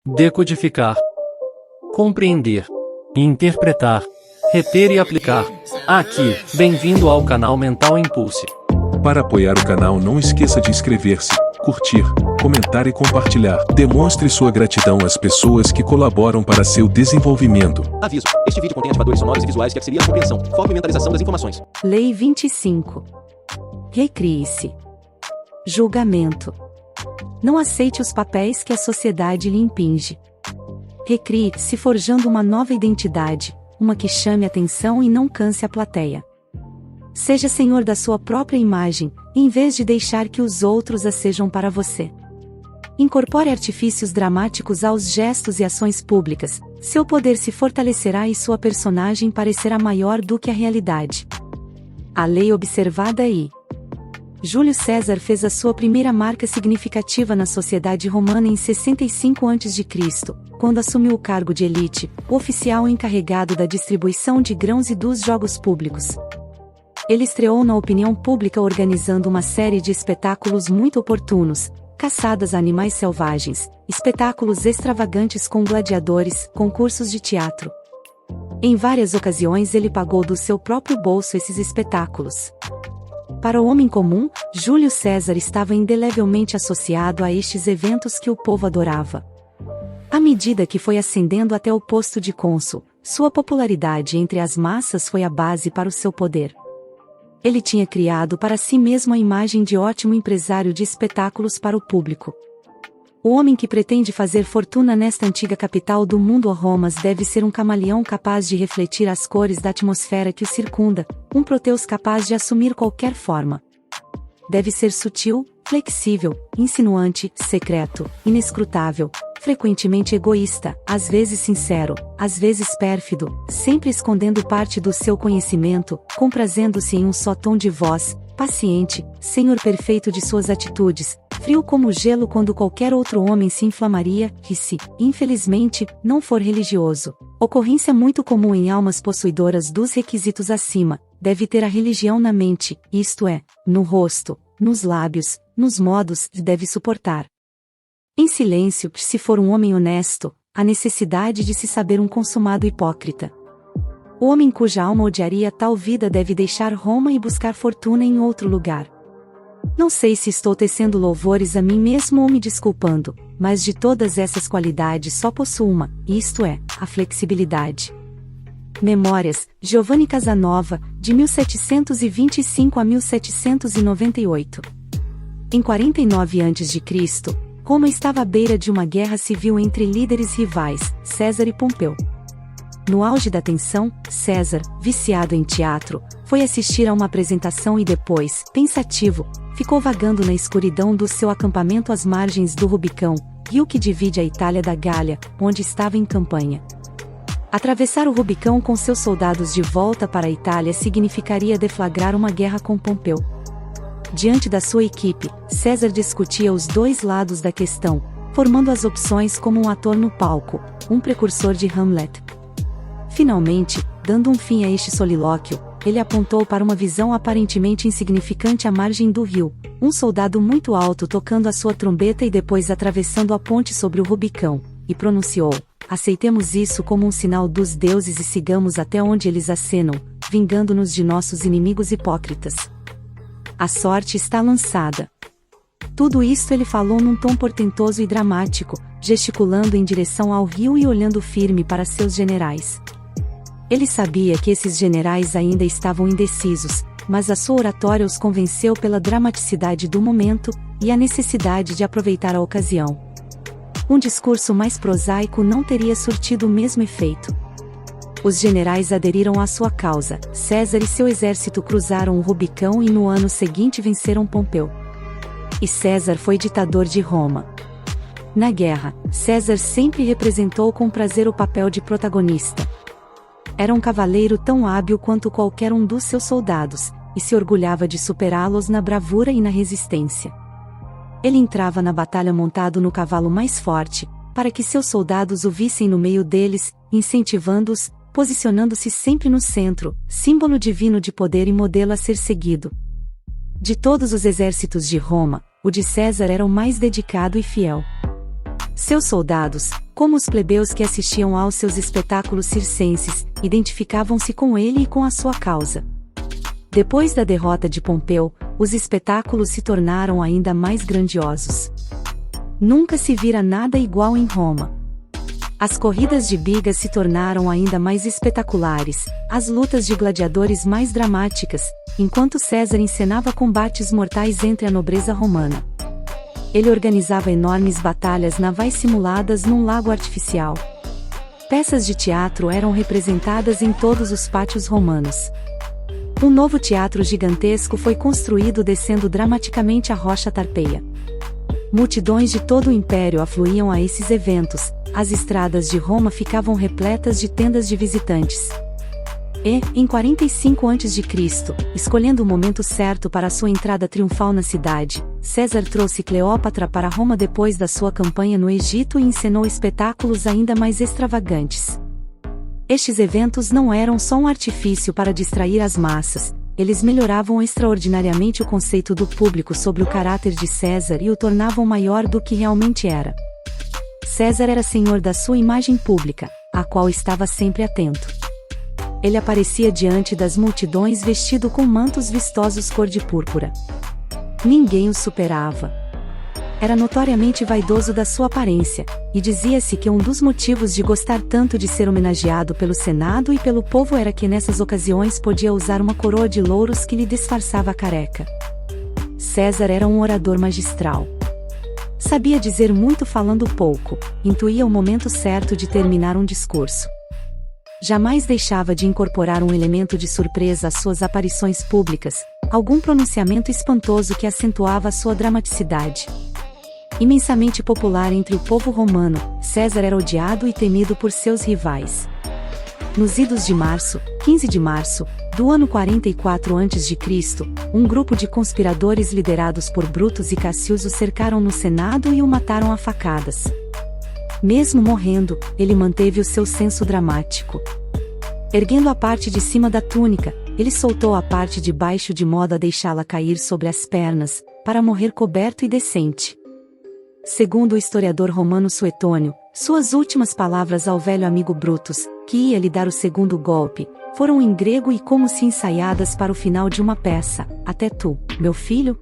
decodificar, compreender, interpretar, reter e aplicar. Aqui, bem-vindo ao canal Mental Impulse. Para apoiar o canal, não esqueça de inscrever-se, curtir, comentar e compartilhar. Demonstre sua gratidão às pessoas que colaboram para seu desenvolvimento. Aviso: este vídeo contém ativadores sonoros e visuais que auxiliam a compreensão, foco e mentalização das informações. Lei 25. Recrie-se. Julgamento. Não aceite os papéis que a sociedade lhe impinge. Recrie-se forjando uma nova identidade, uma que chame atenção e não canse a plateia. Seja senhor da sua própria imagem, em vez de deixar que os outros a sejam para você. Incorpore artifícios dramáticos aos gestos e ações públicas, seu poder se fortalecerá e sua personagem parecerá maior do que a realidade. A lei observada e Júlio César fez a sua primeira marca significativa na sociedade romana em 65 a.C., quando assumiu o cargo de elite, o oficial encarregado da distribuição de grãos e dos jogos públicos. Ele estreou na opinião pública organizando uma série de espetáculos muito oportunos, caçadas a animais selvagens, espetáculos extravagantes com gladiadores, concursos de teatro. Em várias ocasiões ele pagou do seu próprio bolso esses espetáculos. Para o homem comum, Júlio César estava indelevelmente associado a estes eventos que o povo adorava. À medida que foi ascendendo até o posto de cônsul, sua popularidade entre as massas foi a base para o seu poder. Ele tinha criado para si mesmo a imagem de ótimo empresário de espetáculos para o público. O homem que pretende fazer fortuna nesta antiga capital do mundo Roma deve ser um camaleão capaz de refletir as cores da atmosfera que o circunda, um Proteus capaz de assumir qualquer forma. Deve ser sutil, flexível, insinuante, secreto, inescrutável, frequentemente egoísta, às vezes sincero, às vezes pérfido, sempre escondendo parte do seu conhecimento, comprazendo-se em um só tom de voz, paciente, senhor perfeito de suas atitudes, frio como gelo quando qualquer outro homem se inflamaria, e se, infelizmente, não for religioso, ocorrência muito comum em almas possuidoras dos requisitos acima, deve ter a religião na mente, isto é, no rosto, nos lábios, nos modos, deve suportar. Em silêncio, se for um homem honesto, a necessidade de se saber um consumado hipócrita. O homem cuja alma odiaria tal vida deve deixar Roma e buscar fortuna em outro lugar. Não sei se estou tecendo louvores a mim mesmo ou me desculpando, mas de todas essas qualidades só possuo uma, isto é, a flexibilidade. Memórias, Giovanni Casanova, de 1725 a 1798. Em 49 a.C., Roma estava à beira de uma guerra civil entre líderes rivais, César e Pompeu. No auge da tensão, César, viciado em teatro, foi assistir a uma apresentação e depois, pensativo, ficou vagando na escuridão do seu acampamento às margens do Rubicão, rio que divide a Itália da Gália, onde estava em campanha. Atravessar o Rubicão com seus soldados de volta para a Itália significaria deflagrar uma guerra com Pompeu. Diante da sua equipe, César discutia os dois lados da questão, formando as opções como um ator no palco, um precursor de Hamlet. Finalmente, dando um fim a este solilóquio, ele apontou para uma visão aparentemente insignificante à margem do rio, um soldado muito alto tocando a sua trombeta e depois atravessando a ponte sobre o Rubicão, e pronunciou: aceitemos isso como um sinal dos deuses e sigamos até onde eles acenam, vingando-nos de nossos inimigos hipócritas. A sorte está lançada. Tudo isto ele falou num tom portentoso e dramático, gesticulando em direção ao rio e olhando firme para seus generais. Ele sabia que esses generais ainda estavam indecisos, mas a sua oratória os convenceu pela dramaticidade do momento e a necessidade de aproveitar a ocasião. Um discurso mais prosaico não teria surtido o mesmo efeito. Os generais aderiram à sua causa, César e seu exército cruzaram o Rubicão e no ano seguinte venceram Pompeu. E César foi ditador de Roma. Na guerra, César sempre representou com prazer o papel de protagonista. Era um cavaleiro tão hábil quanto qualquer um dos seus soldados, e se orgulhava de superá-los na bravura e na resistência. Ele entrava na batalha montado no cavalo mais forte, para que seus soldados o vissem no meio deles, incentivando-os, posicionando-se sempre no centro, símbolo divino de poder e modelo a ser seguido. De todos os exércitos de Roma, o de César era o mais dedicado e fiel. Seus soldados, como os plebeus que assistiam aos seus espetáculos circenses, identificavam-se com ele e com a sua causa. Depois da derrota de Pompeu, os espetáculos se tornaram ainda mais grandiosos. Nunca se vira nada igual em Roma. As corridas de bigas se tornaram ainda mais espetaculares, as lutas de gladiadores mais dramáticas, enquanto César encenava combates mortais entre a nobreza romana. Ele organizava enormes batalhas navais simuladas num lago artificial. Peças de teatro eram representadas em todos os pátios romanos. Um novo teatro gigantesco foi construído descendo dramaticamente a rocha Tarpeia. Multidões de todo o império afluíam a esses eventos, as estradas de Roma ficavam repletas de tendas de visitantes. E, em 45 a.C., escolhendo o momento certo para sua entrada triunfal na cidade, César trouxe Cleópatra para Roma depois da sua campanha no Egito e encenou espetáculos ainda mais extravagantes. Estes eventos não eram só um artifício para distrair as massas, eles melhoravam extraordinariamente o conceito do público sobre o caráter de César e o tornavam maior do que realmente era. César era senhor da sua imagem pública, a qual estava sempre atento. Ele aparecia diante das multidões vestido com mantos vistosos cor de púrpura. Ninguém o superava. Era notoriamente vaidoso da sua aparência, e dizia-se que um dos motivos de gostar tanto de ser homenageado pelo Senado e pelo povo era que nessas ocasiões podia usar uma coroa de louros que lhe disfarçava a careca. César era um orador magistral. Sabia dizer muito falando pouco, intuía o momento certo de terminar um discurso. Jamais deixava de incorporar um elemento de surpresa às suas aparições públicas, algum pronunciamento espantoso que acentuava a sua dramaticidade. Imensamente popular entre o povo romano, César era odiado e temido por seus rivais. Nos idos de março, 15 de março, do ano 44 a.C., um grupo de conspiradores liderados por Brutus e Cassius o cercaram no Senado e o mataram a facadas. Mesmo morrendo, ele manteve o seu senso dramático. Erguendo a parte de cima da túnica, ele soltou a parte de baixo de modo a deixá-la cair sobre as pernas, para morrer coberto e decente. Segundo o historiador romano Suetônio, suas últimas palavras ao velho amigo Brutus, que ia lhe dar o segundo golpe, foram em grego e como se ensaiadas para o final de uma peça: até tu, meu filho?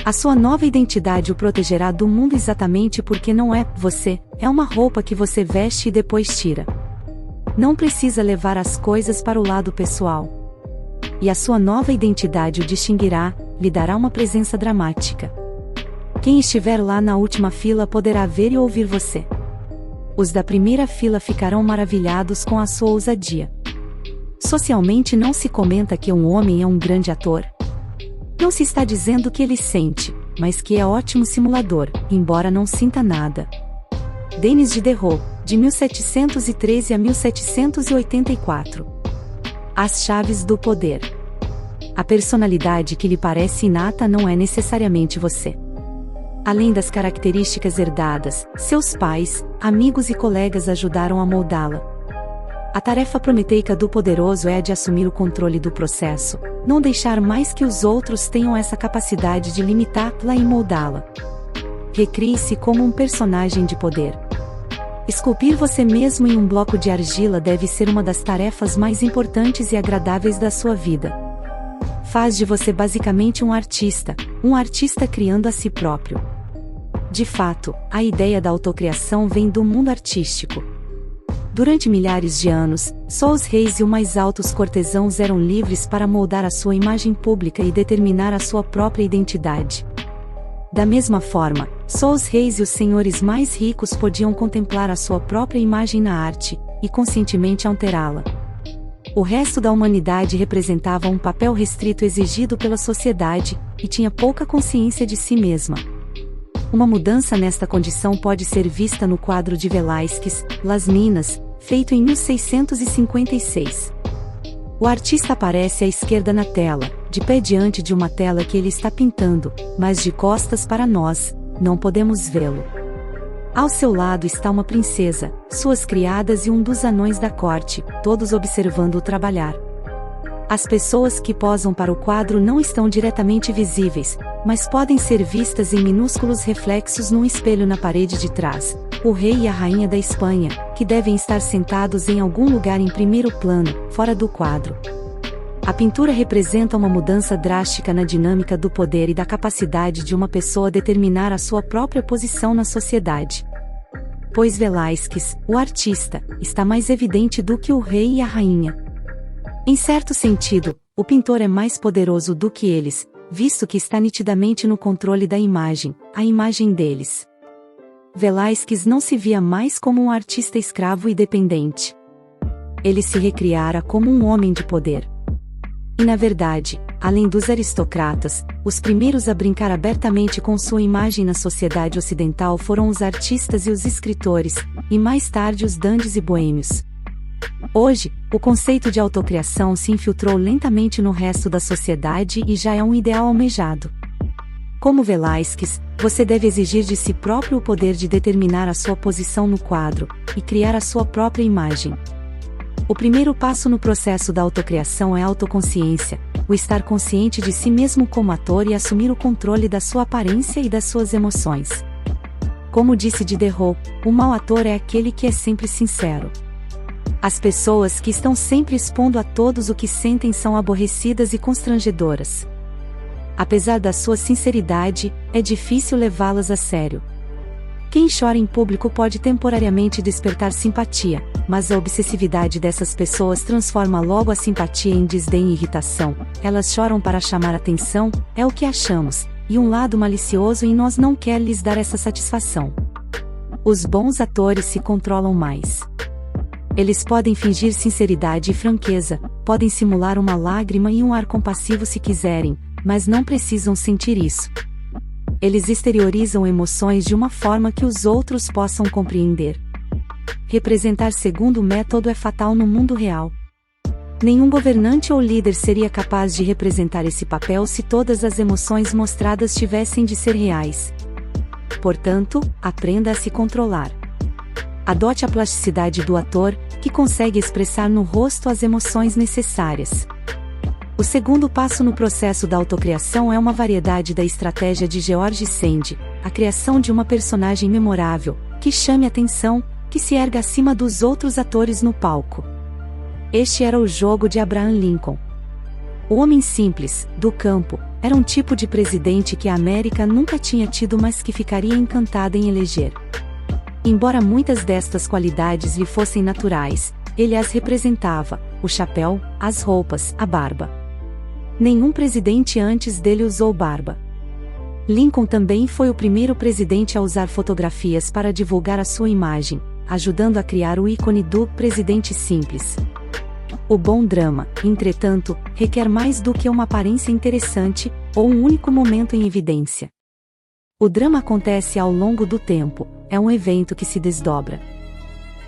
A sua nova identidade o protegerá do mundo exatamente porque não é você, é uma roupa que você veste e depois tira. Não precisa levar as coisas para o lado pessoal. E a sua nova identidade o distinguirá, lhe dará uma presença dramática. Quem estiver lá na última fila poderá ver e ouvir você. Os da primeira fila ficarão maravilhados com a sua ousadia. Socialmente não se comenta que um homem é um grande ator. Não se está dizendo que ele sente, mas que é ótimo simulador, embora não sinta nada. Denis Diderot, de 1713 a 1784. As chaves do poder. A personalidade que lhe parece inata não é necessariamente você. Além das características herdadas, seus pais, amigos e colegas ajudaram a moldá-la. A tarefa prometeica do poderoso é a de assumir o controle do processo, não deixar mais que os outros tenham essa capacidade de limitá-la e moldá-la. Recrie-se como um personagem de poder. Esculpir você mesmo em um bloco de argila deve ser uma das tarefas mais importantes e agradáveis da sua vida. Faz de você basicamente um artista criando a si próprio. De fato, a ideia da autocriação vem do mundo artístico. Durante milhares de anos, só os reis e os mais altos cortesãos eram livres para moldar a sua imagem pública e determinar a sua própria identidade. Da mesma forma, só os reis e os senhores mais ricos podiam contemplar a sua própria imagem na arte, e conscientemente alterá-la. O resto da humanidade representava um papel restrito exigido pela sociedade, e tinha pouca consciência de si mesma. Uma mudança nesta condição pode ser vista no quadro de Velázquez, Las Minas, feito em 1656. O artista aparece à esquerda na tela, de pé diante de uma tela que ele está pintando, mas de costas para nós, não podemos vê-lo. Ao seu lado está uma princesa, suas criadas e um dos anões da corte, todos observando-o trabalhar. As pessoas que posam para o quadro não estão diretamente visíveis, mas podem ser vistas em minúsculos reflexos num espelho na parede de trás. O rei e a rainha da Espanha, que devem estar sentados em algum lugar em primeiro plano, fora do quadro. A pintura representa uma mudança drástica na dinâmica do poder e da capacidade de uma pessoa determinar a sua própria posição na sociedade. Pois Velázquez, o artista, está mais evidente do que o rei e a rainha. Em certo sentido, o pintor é mais poderoso do que eles, visto que está nitidamente no controle da imagem, a imagem deles. Velázquez não se via mais como um artista escravo e dependente. Ele se recriara como um homem de poder. E na verdade, além dos aristocratas, os primeiros a brincar abertamente com sua imagem na sociedade ocidental foram os artistas e os escritores, e mais tarde os dandies e boêmios. Hoje, o conceito de autocriação se infiltrou lentamente no resto da sociedade e já é um ideal almejado. Como Velázquez, você deve exigir de si próprio o poder de determinar a sua posição no quadro, e criar a sua própria imagem. O primeiro passo no processo da autocriação é a autoconsciência, o estar consciente de si mesmo como ator e assumir o controle da sua aparência e das suas emoções. Como disse Diderot, o mau ator é aquele que é sempre sincero. As pessoas que estão sempre expondo a todos o que sentem são aborrecidas e constrangedoras. Apesar da sua sinceridade, é difícil levá-las a sério. Quem chora em público pode temporariamente despertar simpatia, mas a obsessividade dessas pessoas transforma logo a simpatia em desdém e irritação. Elas choram para chamar atenção, é o que achamos, e um lado malicioso em nós não quer lhes dar essa satisfação. Os bons atores se controlam mais. Eles podem fingir sinceridade e franqueza, podem simular uma lágrima e um ar compassivo se quiserem, mas não precisam sentir isso. Eles exteriorizam emoções de uma forma que os outros possam compreender. Representar segundo o método é fatal no mundo real. Nenhum governante ou líder seria capaz de representar esse papel se todas as emoções mostradas tivessem de ser reais. Portanto, aprenda a se controlar. Adote a plasticidade do ator, que consegue expressar no rosto as emoções necessárias. O segundo passo no processo da autocriação é uma variedade da estratégia de George Sand, a criação de uma personagem memorável, que chame atenção, que se erga acima dos outros atores no palco. Este era o jogo de Abraham Lincoln. O homem simples, do campo, era um tipo de presidente que a América nunca tinha tido, mas que ficaria encantada em eleger. Embora muitas destas qualidades lhe fossem naturais, ele as representava: o chapéu, as roupas, a barba. Nenhum presidente antes dele usou barba. Lincoln também foi o primeiro presidente a usar fotografias para divulgar a sua imagem, ajudando a criar o ícone do presidente simples. O bom drama, entretanto, requer mais do que uma aparência interessante, ou um único momento em evidência. O drama acontece ao longo do tempo, é um evento que se desdobra.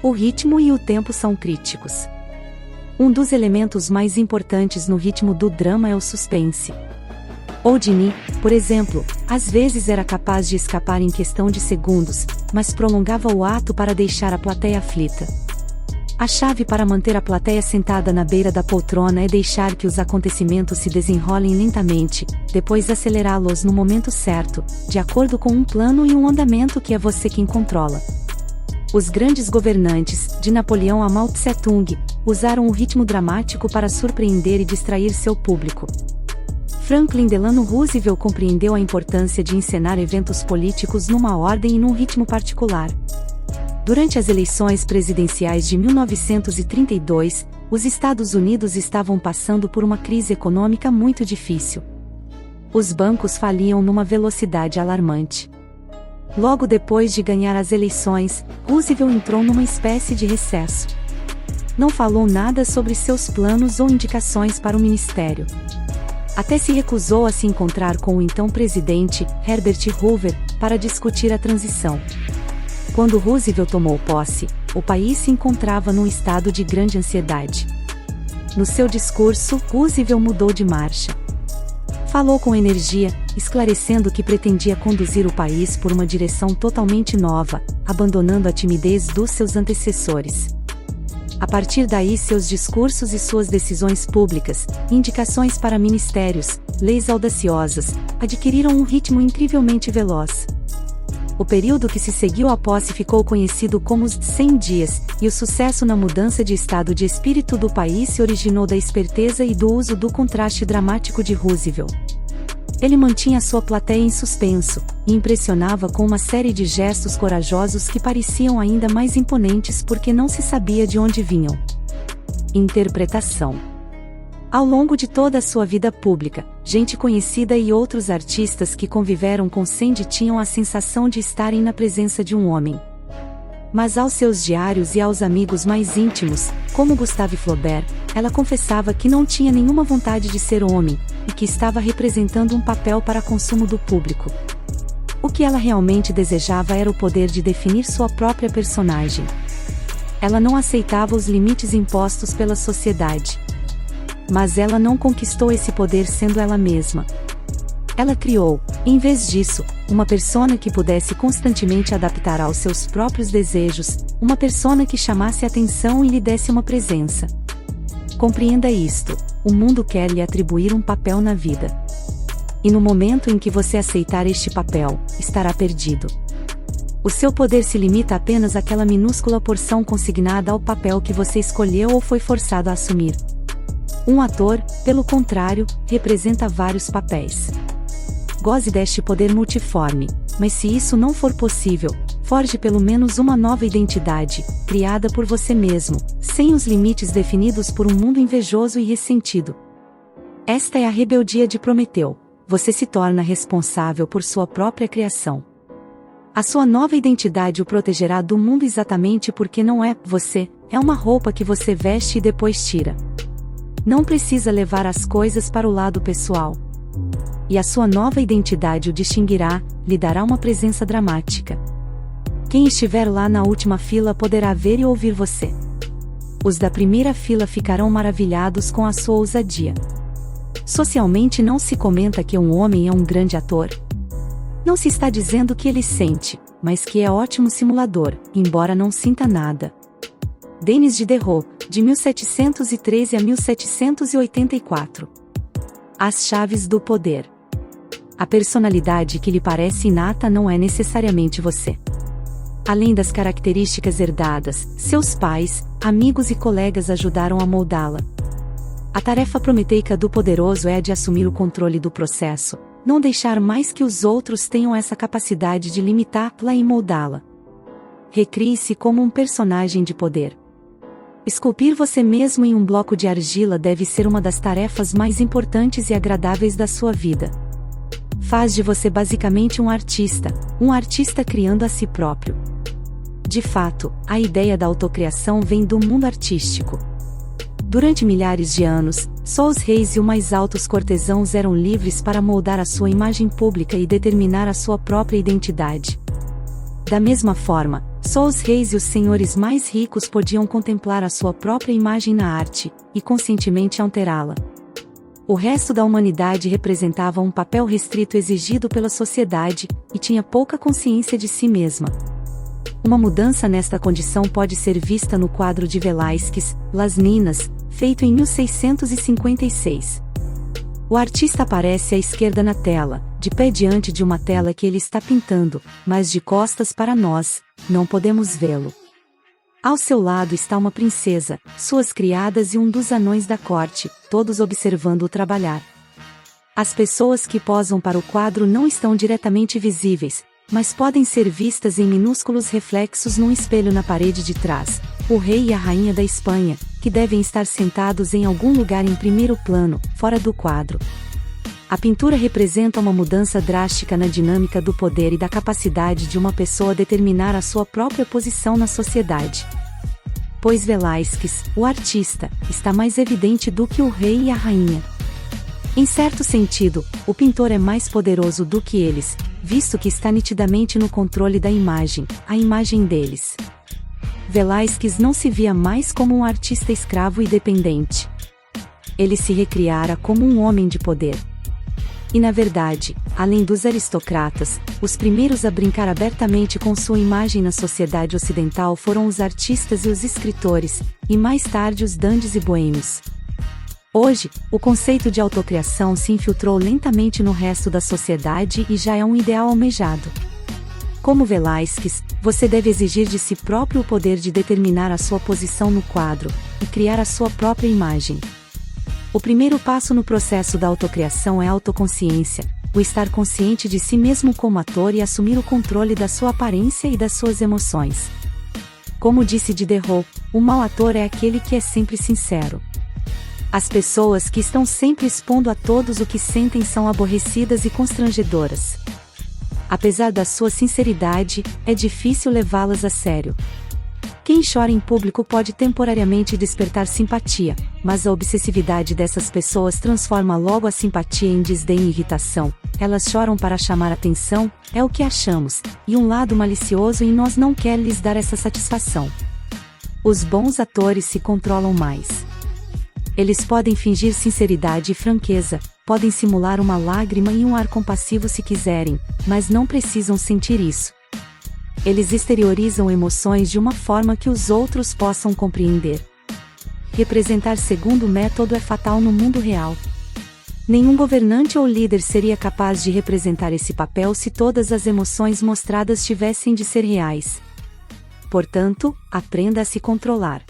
O ritmo e o tempo são críticos. Um dos elementos mais importantes no ritmo do drama é o suspense. Houdini, por exemplo, às vezes era capaz de escapar em questão de segundos, mas prolongava o ato para deixar a plateia aflita. A chave para manter a plateia sentada na beira da poltrona é deixar que os acontecimentos se desenrolem lentamente, depois acelerá-los no momento certo, de acordo com um plano e um andamento que é você quem controla. Os grandes governantes, de Napoleão a Mao Tse-tung, usaram o ritmo dramático para surpreender e distrair seu público. Franklin Delano Roosevelt compreendeu a importância de encenar eventos políticos numa ordem e num ritmo particular. Durante as eleições presidenciais de 1932, os Estados Unidos estavam passando por uma crise econômica muito difícil. Os bancos faliam numa velocidade alarmante. Logo depois de ganhar as eleições, Roosevelt entrou numa espécie de recesso. Não falou nada sobre seus planos ou indicações para o ministério. Até se recusou a se encontrar com o então presidente, Herbert Hoover, para discutir a transição. Quando Roosevelt tomou posse, o país se encontrava num estado de grande ansiedade. No seu discurso, Roosevelt mudou de marcha. Falou com energia, esclarecendo que pretendia conduzir o país por uma direção totalmente nova, abandonando a timidez dos seus antecessores. A partir daí, seus discursos e suas decisões públicas, indicações para ministérios, leis audaciosas, adquiriram um ritmo incrivelmente veloz. O período que se seguiu à posse ficou conhecido como os 100 dias, e o sucesso na mudança de estado de espírito do país se originou da esperteza e do uso do contraste dramático de Roosevelt. Ele mantinha sua plateia em suspenso, e impressionava com uma série de gestos corajosos que pareciam ainda mais imponentes porque não se sabia de onde vinham. Interpretação. Ao longo de toda a sua vida pública, gente conhecida e outros artistas que conviveram com Sandy tinham a sensação de estarem na presença de um homem. Mas aos seus diários e aos amigos mais íntimos, como Gustave Flaubert, ela confessava que não tinha nenhuma vontade de ser homem, e que estava representando um papel para consumo do público. O que ela realmente desejava era o poder de definir sua própria personagem. Ela não aceitava os limites impostos pela sociedade. Mas ela não conquistou esse poder sendo ela mesma. Ela criou, em vez disso, uma persona que pudesse constantemente adaptar aos seus próprios desejos, uma persona que chamasse atenção e lhe desse uma presença. Compreenda isto: o mundo quer lhe atribuir um papel na vida. E no momento em que você aceitar este papel, estará perdido. O seu poder se limita apenas àquela minúscula porção consignada ao papel que você escolheu ou foi forçado a assumir. Um ator, pelo contrário, representa vários papéis. Goze deste poder multiforme, mas se isso não for possível, forge pelo menos uma nova identidade, criada por você mesmo, sem os limites definidos por um mundo invejoso e ressentido. Esta é a rebeldia de Prometeu. Você se torna responsável por sua própria criação. A sua nova identidade o protegerá do mundo exatamente porque não é você, é uma roupa que você veste e depois tira. Não precisa levar as coisas para o lado pessoal. E a sua nova identidade o distinguirá, lhe dará uma presença dramática. Quem estiver lá na última fila poderá ver e ouvir você. Os da primeira fila ficarão maravilhados com a sua ousadia. Socialmente não se comenta que um homem é um grande ator. Não se está dizendo que ele sente, mas que é ótimo simulador, embora não sinta nada. Denis Diderot, de 1713 a 1784. As chaves do poder. A personalidade que lhe parece inata não é necessariamente você. Além das características herdadas, seus pais, amigos e colegas ajudaram a moldá-la. A tarefa prometeica do poderoso é a de assumir o controle do processo, não deixar mais que os outros tenham essa capacidade de limitá-la e moldá-la. Recrie-se como um personagem de poder. Esculpir você mesmo em um bloco de argila deve ser uma das tarefas mais importantes e agradáveis da sua vida. Faz de você basicamente um artista criando a si próprio. De fato, a ideia da autocriação vem do mundo artístico. Durante milhares de anos, só os reis e os mais altos cortesãos eram livres para moldar a sua imagem pública e determinar a sua própria identidade. Da mesma forma, só os reis e os senhores mais ricos podiam contemplar a sua própria imagem na arte, e conscientemente alterá-la. O resto da humanidade representava um papel restrito exigido pela sociedade, e tinha pouca consciência de si mesma. Uma mudança nesta condição pode ser vista no quadro de Velázquez, Las Ninas, feito em 1656. O artista aparece à esquerda na tela, de pé diante de uma tela que ele está pintando, mas de costas para nós, não podemos vê-lo. Ao seu lado está uma princesa, suas criadas e um dos anões da corte, todos observando-o trabalhar. As pessoas que posam para o quadro não estão diretamente visíveis, mas podem ser vistas em minúsculos reflexos num espelho na parede de trás. O rei e a rainha da Espanha, que devem estar sentados em algum lugar em primeiro plano, fora do quadro. A pintura representa uma mudança drástica na dinâmica do poder e da capacidade de uma pessoa determinar a sua própria posição na sociedade. Pois Velázquez, o artista, está mais evidente do que o rei e a rainha. Em certo sentido, o pintor é mais poderoso do que eles, visto que está nitidamente no controle da imagem, a imagem deles. Velázquez não se via mais como um artista escravo e dependente. Ele se recriara como um homem de poder. E na verdade, além dos aristocratas, os primeiros a brincar abertamente com sua imagem na sociedade ocidental foram os artistas e os escritores, e mais tarde os dandies e boêmios. Hoje, o conceito de autocriação se infiltrou lentamente no resto da sociedade e já é um ideal almejado. Como Velázquez, você deve exigir de si próprio o poder de determinar a sua posição no quadro, e criar a sua própria imagem. O primeiro passo no processo da autocriação é a autoconsciência, o estar consciente de si mesmo como ator e assumir o controle da sua aparência e das suas emoções. Como disse Diderot, o mau ator é aquele que é sempre sincero. As pessoas que estão sempre expondo a todos o que sentem são aborrecidas e constrangedoras. Apesar da sua sinceridade, é difícil levá-las a sério. Quem chora em público pode temporariamente despertar simpatia, mas a obsessividade dessas pessoas transforma logo a simpatia em desdém e irritação. Elas choram para chamar atenção, é o que achamos, e um lado malicioso em nós não quer lhes dar essa satisfação. Os bons atores se controlam mais. Eles podem fingir sinceridade e franqueza, podem simular uma lágrima e um ar compassivo se quiserem, mas não precisam sentir isso. Eles exteriorizam emoções de uma forma que os outros possam compreender. Representar segundo o método é fatal no mundo real. Nenhum governante ou líder seria capaz de representar esse papel se todas as emoções mostradas tivessem de ser reais. Portanto, aprenda a se controlar.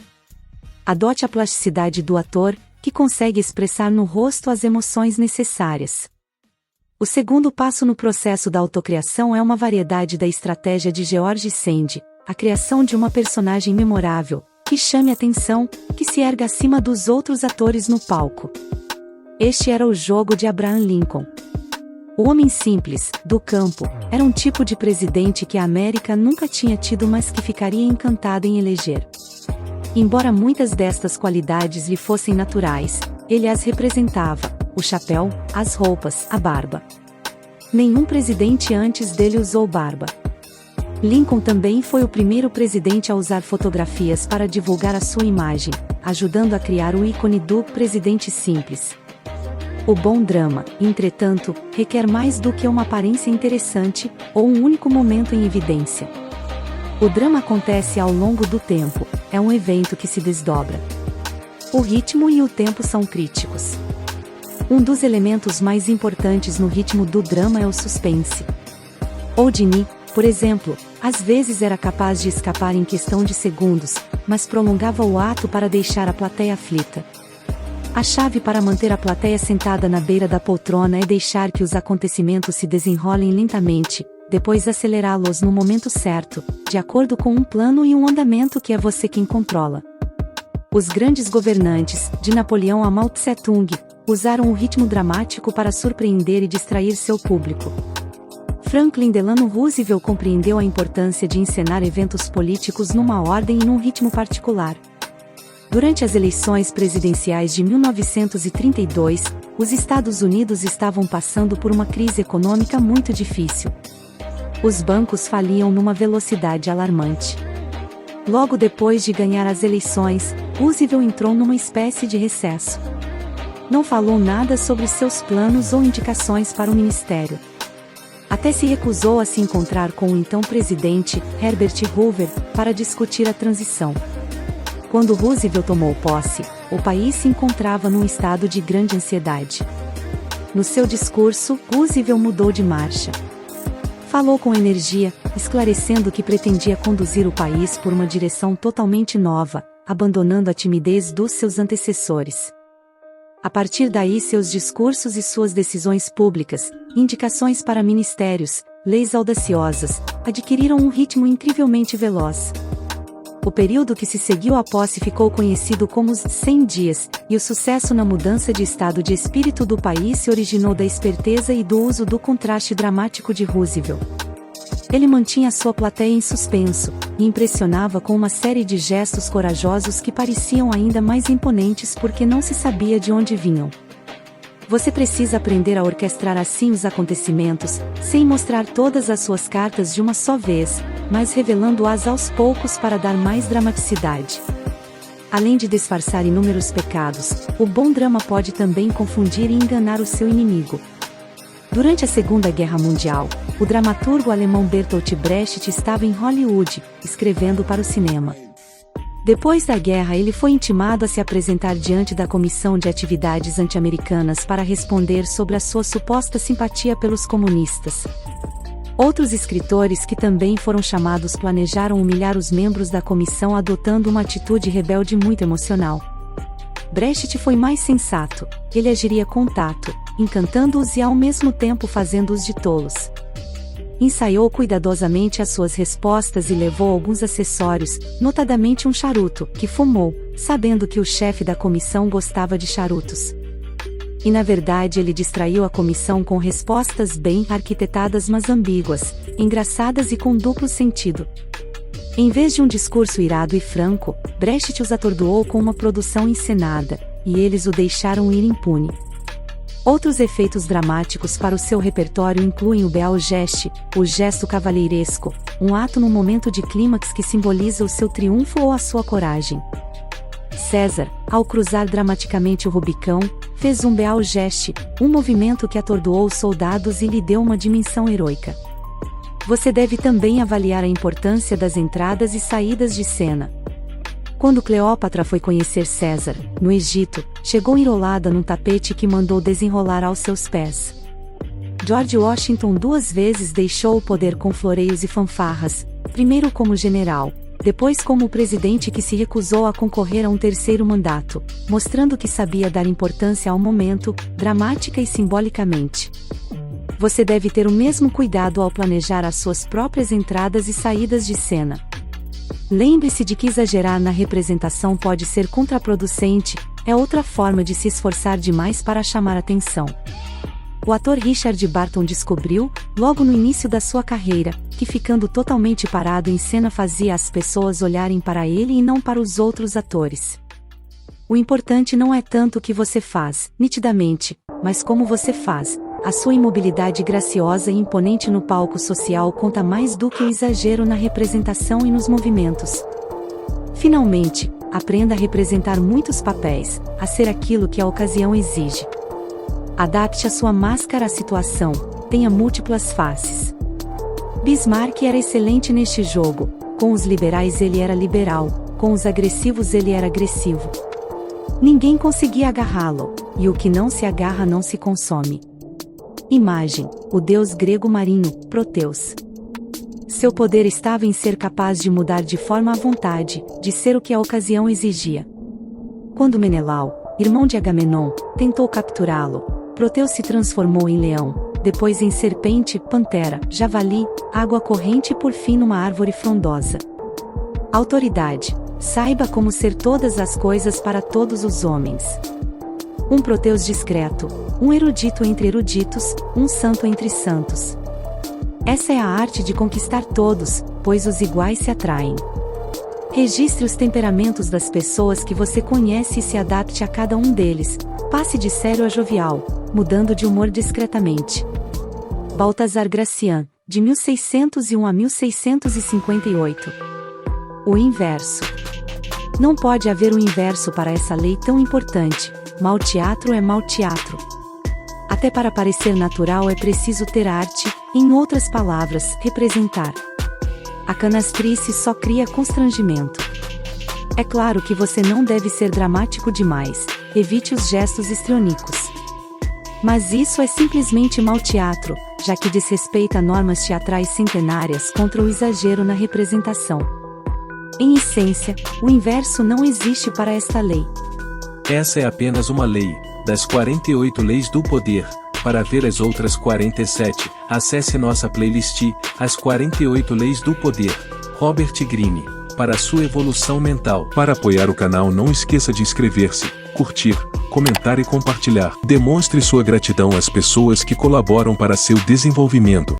Adote a plasticidade do ator, que consegue expressar no rosto as emoções necessárias. O segundo passo no processo da autocriação é uma variedade da estratégia de George Sand, a criação de uma personagem memorável, que chame atenção, que se erga acima dos outros atores no palco. Este era o jogo de Abraham Lincoln. O homem simples, do campo, era um tipo de presidente que a América nunca tinha tido, mas que ficaria encantada em eleger. Embora muitas destas qualidades lhe fossem naturais, ele as representava: o chapéu, as roupas, a barba. Nenhum presidente antes dele usou barba. Lincoln também foi o primeiro presidente a usar fotografias para divulgar a sua imagem, ajudando a criar o ícone do presidente simples. O bom drama, entretanto, requer mais do que uma aparência interessante, ou um único momento em evidência. O drama acontece ao longo do tempo, é um evento que se desdobra. O ritmo e o tempo são críticos. Um dos elementos mais importantes no ritmo do drama é o suspense. Houdini, por exemplo, às vezes era capaz de escapar em questão de segundos, mas prolongava o ato para deixar a plateia aflita. A chave para manter a plateia sentada na beira da poltrona é deixar que os acontecimentos se desenrolem lentamente, depois acelerá-los no momento certo, de acordo com um plano e um andamento que é você quem controla. Os grandes governantes, de Napoleão a Mao Tse-tung, usaram o ritmo dramático para surpreender e distrair seu público. Franklin Delano Roosevelt compreendeu a importância de encenar eventos políticos numa ordem e num ritmo particular. Durante as eleições presidenciais de 1932, os Estados Unidos estavam passando por uma crise econômica muito difícil. Os bancos faliam numa velocidade alarmante. Logo depois de ganhar as eleições, Roosevelt entrou numa espécie de recesso. Não falou nada sobre seus planos ou indicações para o ministério. Até se recusou a se encontrar com o então presidente, Herbert Hoover, para discutir a transição. Quando Roosevelt tomou posse, o país se encontrava num estado de grande ansiedade. No seu discurso, Roosevelt mudou de marcha. Falou com energia, esclarecendo que pretendia conduzir o país por uma direção totalmente nova, abandonando a timidez dos seus antecessores. A partir daí, seus discursos e suas decisões públicas, indicações para ministérios, leis audaciosas, adquiriram um ritmo incrivelmente veloz. O período que se seguiu à posse ficou conhecido como os 100 dias, e o sucesso na mudança de estado de espírito do país se originou da esperteza e do uso do contraste dramático de Roosevelt. Ele mantinha sua plateia em suspenso, e impressionava com uma série de gestos corajosos que pareciam ainda mais imponentes porque não se sabia de onde vinham. Você precisa aprender a orquestrar assim os acontecimentos, sem mostrar todas as suas cartas de uma só vez, mas revelando-as aos poucos para dar mais dramaticidade. Além de disfarçar inúmeros pecados, o bom drama pode também confundir e enganar o seu inimigo. Durante a Segunda Guerra Mundial, o dramaturgo alemão Bertolt Brecht estava em Hollywood, escrevendo para o cinema. Depois da guerra, ele foi intimado a se apresentar diante da Comissão de Atividades Anti-Americanas para responder sobre a sua suposta simpatia pelos comunistas. Outros escritores que também foram chamados planejaram humilhar os membros da comissão adotando uma atitude rebelde muito emocional. Brecht foi mais sensato, ele agiria com tato, encantando-os e ao mesmo tempo fazendo-os de tolos. Ensaiou cuidadosamente as suas respostas e levou alguns acessórios, notadamente um charuto, que fumou, sabendo que o chefe da comissão gostava de charutos. E na verdade ele distraiu a comissão com respostas bem arquitetadas mas ambíguas, engraçadas e com duplo sentido. Em vez de um discurso irado e franco, Brecht os atordoou com uma produção encenada, e eles o deixaram ir impune. Outros efeitos dramáticos para o seu repertório incluem o beal geste, o gesto cavalheiresco, um ato no momento de clímax que simboliza o seu triunfo ou a sua coragem. César, ao cruzar dramaticamente o Rubicão, fez um beal geste, um movimento que atordoou os soldados e lhe deu uma dimensão heroica. Você deve também avaliar a importância das entradas e saídas de cena. Quando Cleópatra foi conhecer César, no Egito, chegou enrolada num tapete que mandou desenrolar aos seus pés. George Washington 2 vezes deixou o poder com floreios e fanfarras, primeiro como general, depois como o presidente que se recusou a concorrer a um terceiro mandato, mostrando que sabia dar importância ao momento, dramática e simbolicamente. Você deve ter o mesmo cuidado ao planejar as suas próprias entradas e saídas de cena. Lembre-se de que exagerar na representação pode ser contraproducente, é outra forma de se esforçar demais para chamar atenção. O ator Richard Barton descobriu, logo no início da sua carreira, que ficando totalmente parado em cena fazia as pessoas olharem para ele e não para os outros atores. O importante não é tanto o que você faz, nitidamente, mas como você faz. A sua imobilidade graciosa e imponente no palco social conta mais do que o exagero na representação e nos movimentos. Finalmente, aprenda a representar muitos papéis, a ser aquilo que a ocasião exige. Adapte a sua máscara à situação, tenha múltiplas faces. Bismarck era excelente neste jogo, com os liberais ele era liberal, com os agressivos ele era agressivo. Ninguém conseguia agarrá-lo, e o que não se agarra não se consome. Imagem, o deus grego marinho, Proteus. Seu poder estava em ser capaz de mudar de forma à vontade, de ser o que a ocasião exigia. Quando Menelau, irmão de Agamenon, tentou capturá-lo, Proteus se transformou em leão, depois em serpente, pantera, javali, água corrente e por fim numa árvore frondosa. Autoridade, saiba como ser todas as coisas para todos os homens. Um Proteus discreto, um erudito entre eruditos, um santo entre santos. Essa é a arte de conquistar todos, pois os iguais se atraem. Registre os temperamentos das pessoas que você conhece e se adapte a cada um deles, passe de sério a jovial, mudando de humor discretamente. Baltazar Gracian, de 1601 a 1658. O inverso. Não pode haver um inverso para essa lei tão importante. Mau teatro é mau teatro. Até para parecer natural é preciso ter arte, em outras palavras, representar. A canastrice só cria constrangimento. É claro que você não deve ser dramático demais, evite os gestos histriônicos. Mas isso é simplesmente mau teatro, já que desrespeita normas teatrais centenárias contra o exagero na representação. Em essência, o inverso não existe para esta lei. Essa é apenas uma lei, das 48 leis do poder. Para ver as outras 47, acesse nossa playlist, As 48 Leis do Poder, Robert Greene, para sua evolução mental. Para apoiar o canal não esqueça de inscrever-se, curtir, comentar e compartilhar. Demonstre sua gratidão às pessoas que colaboram para seu desenvolvimento.